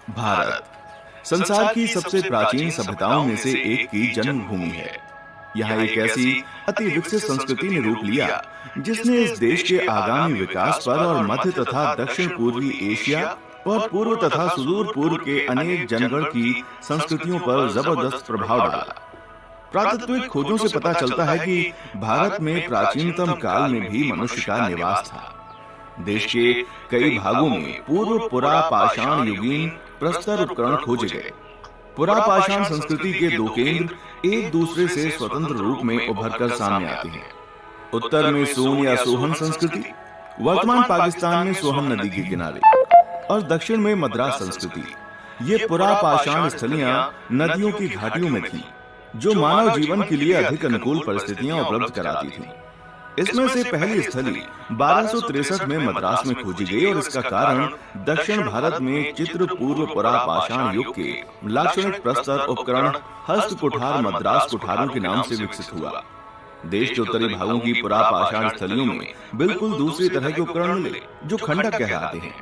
भारत संसार की सबसे प्राचीन सभ्यताओं में से एक की जन्मभूमि है। यहाँ एक ऐसी अति विकसित संस्कृति ने रूप लिया जिसने इस देश के आगामी विकास पर और मध्य तथा दक्षिण पूर्वी एशिया और पूर्व तथा सुदूर पूर्व के अनेक जनगण की संस्कृतियों पर जबरदस्त प्रभाव डाला। पुरातात्विक खोजों से पता चलता है कि भारत में प्राचीनतम काल में भी मनुष्य का निवास था। देश के कई भागों में पूर्व पुरापाषाण युगीन प्रस्तर उपकरण खोजे गए। पुरापाषाण संस्कृति के दो केंद्र एक दूसरे से स्वतंत्र रूप में उभरकर सामने आते हैं। उत्तर में सोन या सोहन संस्कृति, वर्तमान पाकिस्तान में सोहन नदी के किनारे, और दक्षिण में मद्रास संस्कृति। ये पुरापाषाण स्थलियां नदियों की घाटियों में थीं, जो मानव जीवन के लिए अधिक अनुकूल परिस्थितियां उपलब्ध कराती थीं। इसमें से पहली स्थली 1263 में मद्रास में खोजी गई और इसका कारण दक्षिण भारत में चित्र पूर्व पुरापाषाण युग के लाक्षणिक प्रस्तर उपकरण हस्त कुठार मद्रास कुठारों के नाम से विकसित हुआ। देश के उत्तरी भागों की पुरापाषाण स्थलियों में बिल्कुल दूसरी तरह के उपकरण मिले जो खंडक कहलाते हैं।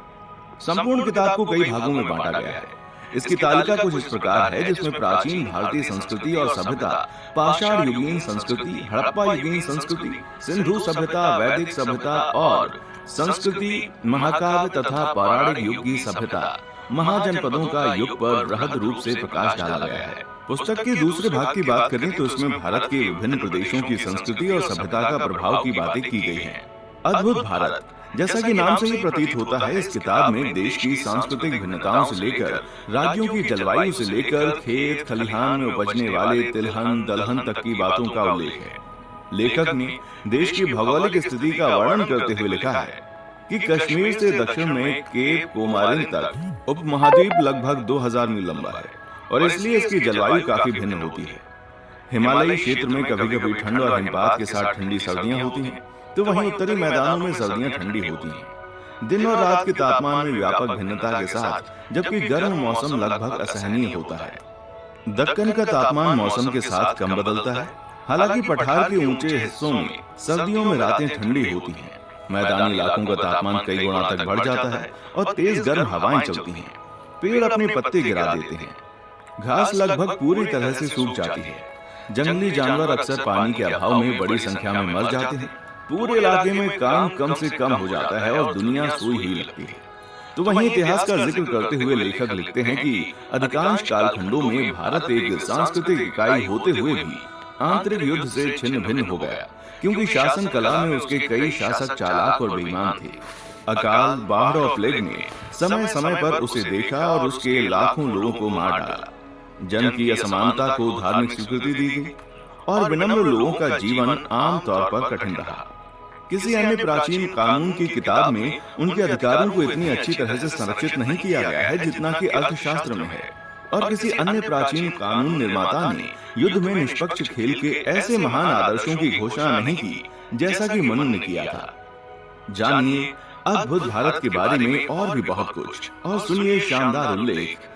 संपूर्ण किताब को कई भागों में बांटा गया है। इसकी तालिका कुछ इस प्रकार है, जिसमें प्राचीन भारतीय संस्कृति और सभ्यता, पाषाण युगीन संस्कृति, हड़प्पा युगीन संस्कृति, सिंधु सभ्यता, वैदिक सभ्यता और संस्कृति, महाकाव्य तथा पौराणिक युग की सभ्यता, महाजनपदों का युग पर बृहद रूप से प्रकाश डाला गया है। पुस्तक के दूसरे भाग की बात करें तो इसमें भारत के विभिन्न प्रदेशों की संस्कृति और सभ्यता का प्रभाव की बातें की गई हैं। अद्भुत भारत, जैसा कि नाम से ही प्रतीत होता है, इस किताब में देश की सांस्कृतिक भिन्नताओं से लेकर राज्यों की जलवायु से लेकर खेत खलिहान में उपजने वाले तिलहन दलहन तक की बातों का उल्लेख है। लेखक ने देश की भौगोलिक स्थिति का वर्णन करते हुए लिखा है कि कश्मीर से दक्षिण में केप कोमारिन तक उपमहाद्वीप लगभग 2000 मील लंबा है और इसलिए इसकी जलवायु काफी भिन्न होती है। हिमालयी क्षेत्र में कभी कभी ठंड और हिमपात के साथ ठंडी सर्दियां होती हैं, तो वहीं उत्तरी मैदानों में सर्दियां ठंडी होती हैं। दिन और रात के तापमान में व्यापक भिन्नता के साथ, जबकि गर्म मौसम लगभग असहनीय होता है। दक्कन का तापमान मौसम के साथ कम बदलता है। हालांकि पठार के ऊंचे हिस्सों में सर्दियों में रातें ठंडी होती हैं। मैदानी इलाकों का तापमान कई गुना तक बढ़ जाता है और तेज गर्म हवाएं चलती हैं। पेड़ अपने पत्ते गिरा देते हैं। घास लगभग पूरी तरह से सूख जाती है। जंगली जानवर अक्सर पानी के अभाव में बड़ी संख्या में मर जाते हैं। पूरे इलाके में काम कम से कम हो जाता है और दुनिया सोई ही लगती है। तो वहीं इतिहास का जिक्र करते हुए लेखक लिखते हैं कि अधिकांश कालखंडों में भारत एक सांस्कृतिक इकाई होते हुए भी आंतरिक युद्ध से छिन्न भिन्न हो गया, क्योंकि शासन कला में उसके कई शासक चालाक और बेईमान थे। अकाल, बाढ़ और प्लेग ने समय समय पर उसे देखा और उसके लाखों लोगों को मार डाला। जन की असमानता को धार्मिक स्वीकृति दी गई और विनम्र लोगों का जीवन आम तौर पर कठिन रहा। किसी अन्य प्राचीन कानून की किताब में उनके अधिकारों को इतनी अच्छी तरह से संरक्षित नहीं किया गया है जितना कि अर्थशास्त्र में है, और किसी अन्य प्राचीन कानून निर्माता ने युद्ध में निष्पक्ष खेल के ऐसे महान आदर्शों की घोषणा नहीं की जैसा कि मनु ने किया था। जानिए अद्भुत भारत के बारे में और भी बहुत कुछ, और सुनिए शानदार उल्लेख